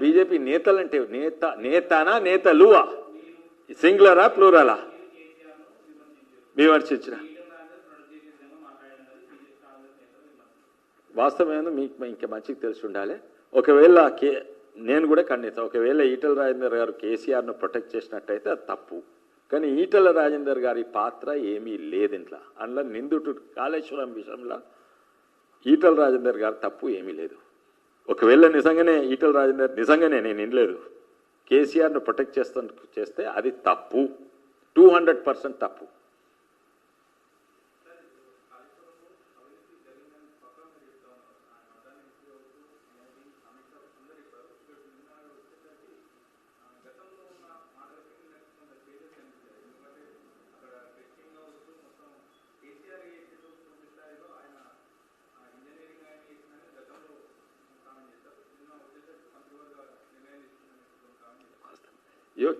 BJP నేతలంటే నేతనా నేతలువా సింగులరా ప్లూరలా విమర్శించిన వాస్తవమేమో మీకు ఇంకా మంచిగా తెలిసి ఉండాలి. ఒకవేళ నేను కూడా ఖండిస్తాను. ఒకవేళ ఈటల రాజేందర్ గారు కేసీఆర్ను ప్రొటెక్ట్ చేసినట్టయితే అది తప్పు. కానీ ఈటల రాజేందర్ గారి పాత్ర ఏమీ లేదు ఇంట్లో. అందులో నిందుడు కాళేశ్వరం విషయంలో ఈటల రాజేందర్ గారు తప్పు ఏమీ లేదు. ఒకవేళ నిజంగానే ఈటల రాజేందర్ నిజంగానే నేను వినలేదు కేసీఆర్ను ప్రొటెక్ట్ చేస్తే అది తప్పు, 200% తప్పు.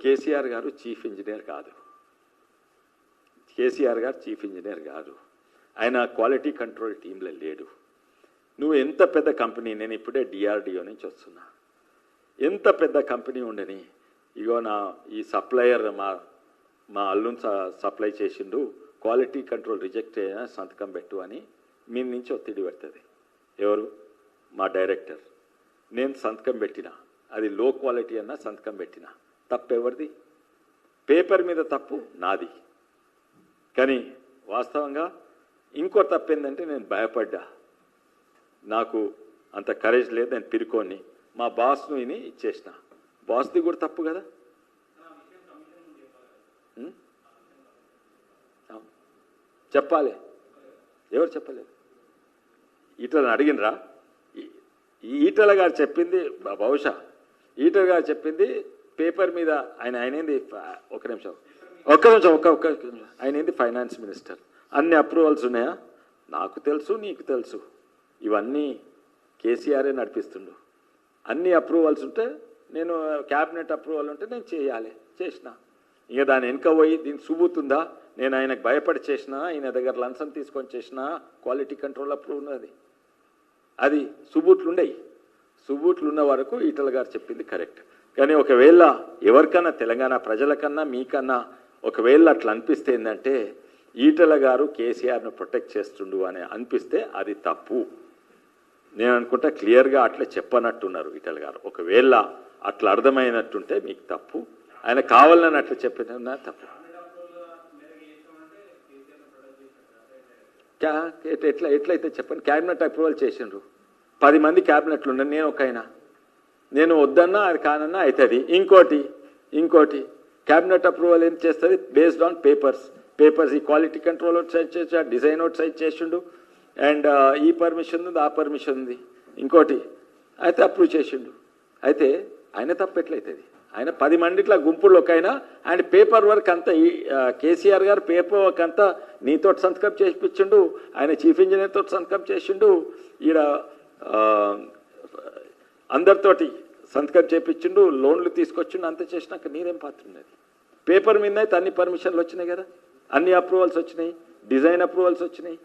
కేసీఆర్ గారు చీఫ్ ఇంజనీర్ కాదు. కేసీఆర్ గారు చీఫ్ ఇంజనీర్ కాదు. ఆయన క్వాలిటీ కంట్రోల్ టీంలో లేడు. నువ్వు ఎంత పెద్ద కంపెనీ, నేను ఇప్పుడే డిఆర్డిఓ నుంచి వస్తున్నా, ఎంత పెద్ద కంపెనీ ఉండని ఇగో ఈ సప్లయర్ మా అల్లుని సప్లై చేసిండు, క్వాలిటీ కంట్రోల్ రిజెక్ట్ అయినా సంతకం పెట్టు అని మీ నుంచి ఒత్తిడి పెడుతుంది. ఎవరు? మా డైరెక్టర్. నేను సంతకం పెట్టిన, అది లో క్వాలిటీ అన్నా సంతకం పెట్టిన, తప్పు ఎవరిది? పేపర్ మీద తప్పు నాది. కానీ వాస్తవంగా ఇంకో తప్పు ఏంటంటే నేను భయపడ్డా, నాకు అంత కరేజ్ లేదు, నేను పిరుకోని మా బాస్ను విని ఇచ్చేసిన. బాస్ది కూడా తప్పు కదా. చెప్పాలి. ఎవరు చెప్పలేదు? ఈటలను అడిగినరా? ఈటల గారు చెప్పింది, బహుశా ఈటల గారు చెప్పింది పేపర్ మీద. ఆయనేంది ఒక్క నిమిషం ఆయనేంది ఫైనాన్స్ మినిస్టర్. అన్ని అప్రూవల్స్ ఉన్నాయా? నాకు తెలుసు, నీకు తెలుసు. ఇవన్నీ కేసీఆరే నడిపిస్తుండు. అన్ని అప్రూవల్స్ ఉంటే నేను క్యాబినెట్ అప్రూవల్ ఉంటే నేను చేయాలి, చేసిన. ఇక దాని వెనుక పోయి దీనికి సుబూతుందా? నేను ఆయనకు భయపడి చేసిన, ఆయన దగ్గర లంచం తీసుకొని చేసిన క్వాలిటీ కంట్రోల్ అప్రూవ్ ఉన్నది. అది సుబూట్లు ఉండయి. సుబూట్లు ఉన్న వరకు ఈటల గారు చెప్పింది కరెక్ట్. కానీ ఒకవేళ ఎవరికన్నా, తెలంగాణ ప్రజలకన్నా మీకన్నా ఒకవేళ అట్లా అనిపిస్తే ఏంటంటే ఈటల గారు కేసీఆర్ను ప్రొటెక్ట్ చేస్తుండు అని అనిపిస్తే అది తప్పు. నేను అనుకుంటా క్లియర్గా అట్లా చెప్పనట్టున్నారు ఈటల గారు. ఒకవేళ అట్లా అర్థమైనట్టుంటే మీకు తప్పు. ఆయన కావాలని అట్లా చెప్పిన తప్పు. ఎట్లయితే చెప్పండి. క్యాబినెట్ అప్రూవల్ చేసిండ్రు, 10 మంది క్యాబినెట్లు ఉన్నాయి, నేను ఒక ఆయన. నేను వద్దన్నా అది కానన్నా అవుతుంది. ఇంకోటి క్యాబినెట్ అప్రూవల్ ఏం చేస్తుంది? బేస్డ్ ఆన్ పేపర్స్ ఈ క్వాలిటీ కంట్రోల్ ఒకటి సైజ్ చేసి, డిజైన్ ఒకటి సైజ్ చేసిండు, అండ్ ఈ పర్మిషన్ ఉంది, ఆ పర్మిషన్ ఉంది, ఇంకోటి అయితే అప్రూవ్ చేసిండు. అయితే ఆయన తప్పు ఎట్లయితుంది? ఆయన 10 మందిట్లా గుంపుల్లో ఒక ఆయన పేపర్ వర్క్ అంతా కేసీఆర్ గారు పేపర్ వర్క్ అంతా నీతో సంతకం చేయించిండు, ఆయన చీఫ్ ఇంజనీర్ తోటి సంతకం చేసిండు, ఈడ అందరితోటి సంతకం చేయించిండు, లోన్లు తీసుకొచ్చిండు, అంత చేసినాక నీరేం పాత్ర ఉన్నది? పేపర్ మీద అయితే అన్ని పర్మిషన్లు వచ్చినాయి కదా, అన్ని అప్రూవల్స్ వచ్చినాయి, డిజైన్ అప్రూవల్స్ వచ్చినాయి.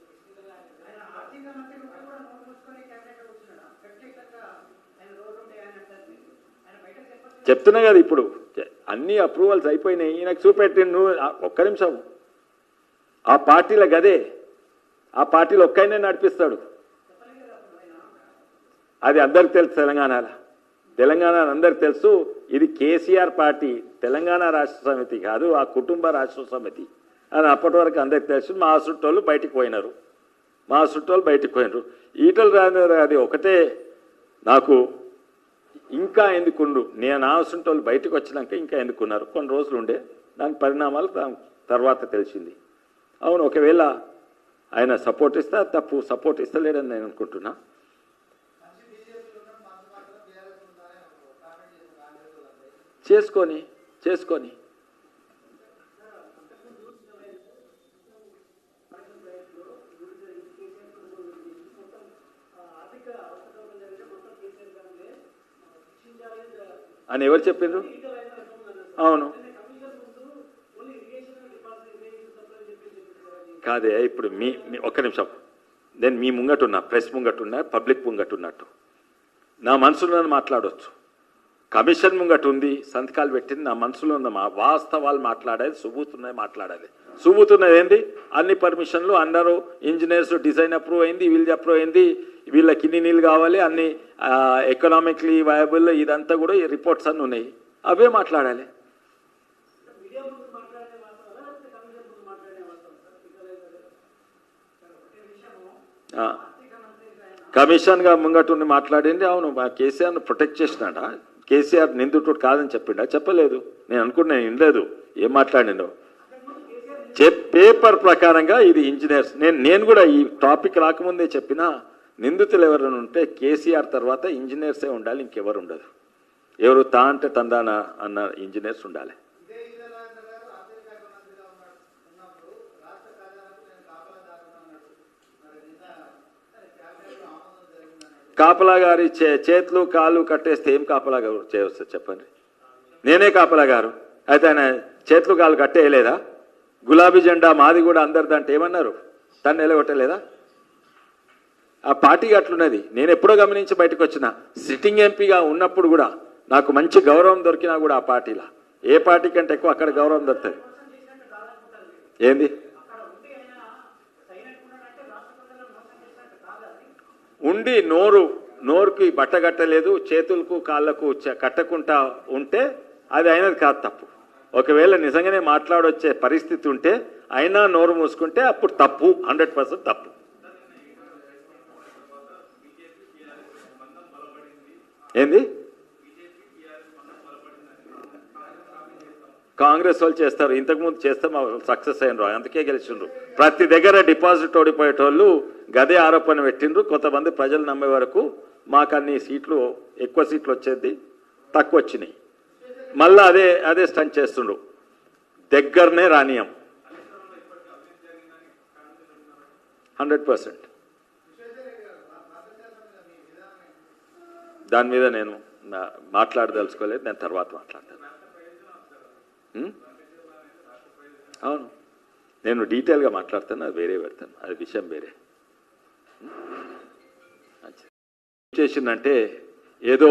చెప్తున్నా కదా, ఇప్పుడు అన్ని అప్రూవల్స్ అయిపోయినాయి. ఈయనకు చూపెట్టి నువ్వు ఒక్క నిమిషం, ఆ పార్టీల గదే, ఆ పార్టీలో ఒక్కైనా నడిపిస్తాడు. అది అందరికి తెలుసు. తెలంగాణ అందరికి తెలుసు. ఇది కేసీఆర్ పార్టీ, తెలంగాణ రాష్ట్ర సమితి కాదు, ఆ కుటుంబ రాష్ట్ర సమితి అని అప్పటి వరకు అందరికి తెలుసు. మా చుట్టోళ్ళు బయటికి పోయినారు. ఈటల రాజేందర్ అది ఒకటే నాకు ఇంకా ఎందుకుండు, నేను ఆసుంటోళ్ళు బయటకు వచ్చినాక ఇంకా ఎందుకున్నారు, కొన్ని రోజులు ఉండే, దాని పరిణామాలు తర్వాత తెలిసింది. అవును, ఒకవేళ ఆయన సపోర్ట్ ఇస్తే తప్పు, సపోర్ట్ ఇస్తలేడని నేను అనుకుంటున్నా. చేసుకొని అని ఎవరు చెప్పిండ్రు? అవును కాదే, ఇప్పుడు ఒక్క నిమిషం, నేను మీ ముంగటున్నా, ప్రెస్ ముంగటున్నా, పబ్లిక్ ముంగటున్నట్టు నా మనసులో మాట్లాడవచ్చు. కమిషన్ ముంగట ఉంది, సంతకాలు పెట్టింది, నా మనసులో ఉన్న వాస్తవాలు మాట్లాడేది, సుబూతున్నాయి మాట్లాడాలి. సుబూతున్నది ఏంది? అన్ని పర్మిషన్లు అందరూ ఇంజనీర్స్ డిజైన్ అప్రూవ్ అయింది, వీళ్ళది అప్రూవ్ అయింది, వీళ్ళకి ఇన్ని నీళ్ళు కావాలి, అన్ని ఎకనామిక్లీ వయబుల్, ఇదంతా కూడా ఈ రిపోర్ట్స్ అన్నీ ఉన్నాయి, అవే మాట్లాడాలి. కమిషన్గా ముంగటుండి మాట్లాడింది. అవును, కేసీఆర్ను ప్రొటెక్ట్ చేసినాడా? కేసీఆర్ నిందితుడు కాదని చెప్పిండా? చెప్పలేదు. నేను అనుకున్నా, నేను వినలేదు ఏం మాట్లాడిండో. పేపర్ ప్రకారంగా ఇది ఇంజనీర్స్. నేను కూడా ఈ టాపిక్ రాకముందే చెప్పినా, నిందితులు ఎవరైనా ఉంటే కేసీఆర్ తర్వాత ఇంజనీర్సే ఉండాలి, ఇంకెవరు ఉండదు. ఎవరు తా అంటే తందానా అన్న ఇంజనీర్స్ ఉండాలి. కాపలా గారి చేతులు కాళ్ళు కట్టేస్తే ఏం కాపలా గారు చేయవచ్చు చెప్పండి? నేనే కాపలా గారు అయితే ఆయన చేతులు కాళ్ళు కట్టేయలేదా? గులాబీ జెండా మాది కూడా అందరిదంటే ఏమన్నారు? తను నిలగొట్టలేదా? ఆ పార్టీకి అట్లున్నది. నేను ఎప్పుడో గమనించి బయటకు వచ్చిన, సిట్టింగ్ ఎంపీగా ఉన్నప్పుడు కూడా నాకు మంచి గౌరవం దొరికినా కూడా ఆ పార్టీలో, ఏ పార్టీ కంటే ఎక్కువ అక్కడ గౌరవం దొరుకుతుంది. ఏంది? ఉండి నోరుకి బట్ట కట్టలేదు, చేతులకు కాళ్ళకు కట్టకుండా ఉంటే అది అయినది కాదు, తప్పు. ఒకవేళ నిజంగానే మాట్లాడొచ్చే పరిస్థితి ఉంటే అయినా నోరు మూసుకుంటే అప్పుడు తప్పు, 100% తప్పు. ఏంది? కాంగ్రెస్ వాళ్ళు చేస్తారు, ఇంతకుముందు చేస్తే సక్సెస్ అయినరు, అందుకే గెలిచిండ్రు. ప్రతి దగ్గర డిపాజిట్ ఓడిపోయేటోళ్ళు గదే ఆరోపణ పెట్టిండ్రు. కొంతమంది ప్రజలు నమ్మే వరకు మాకు అన్ని సీట్లు, ఎక్కువ సీట్లు వచ్చేది, తక్కువ వచ్చినాయి. మళ్ళీ అదే స్టంట్ చేస్తుండ్రు. దగ్గరనే రానియం 100%. దాని మీద నేను మాట్లాడదలుచుకోలేదు, నేను తర్వాత మాట్లాడతాను. అవును, నేను డీటెయిల్గా మాట్లాడతాను, అది వేరే పెడతాను, అది విషయం వేరే. చేసిందంటే ఏదో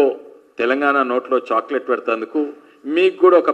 తెలంగాణ నోట్లో చాక్లెట్ పెడతాందుకు మీకు కూడా ఒక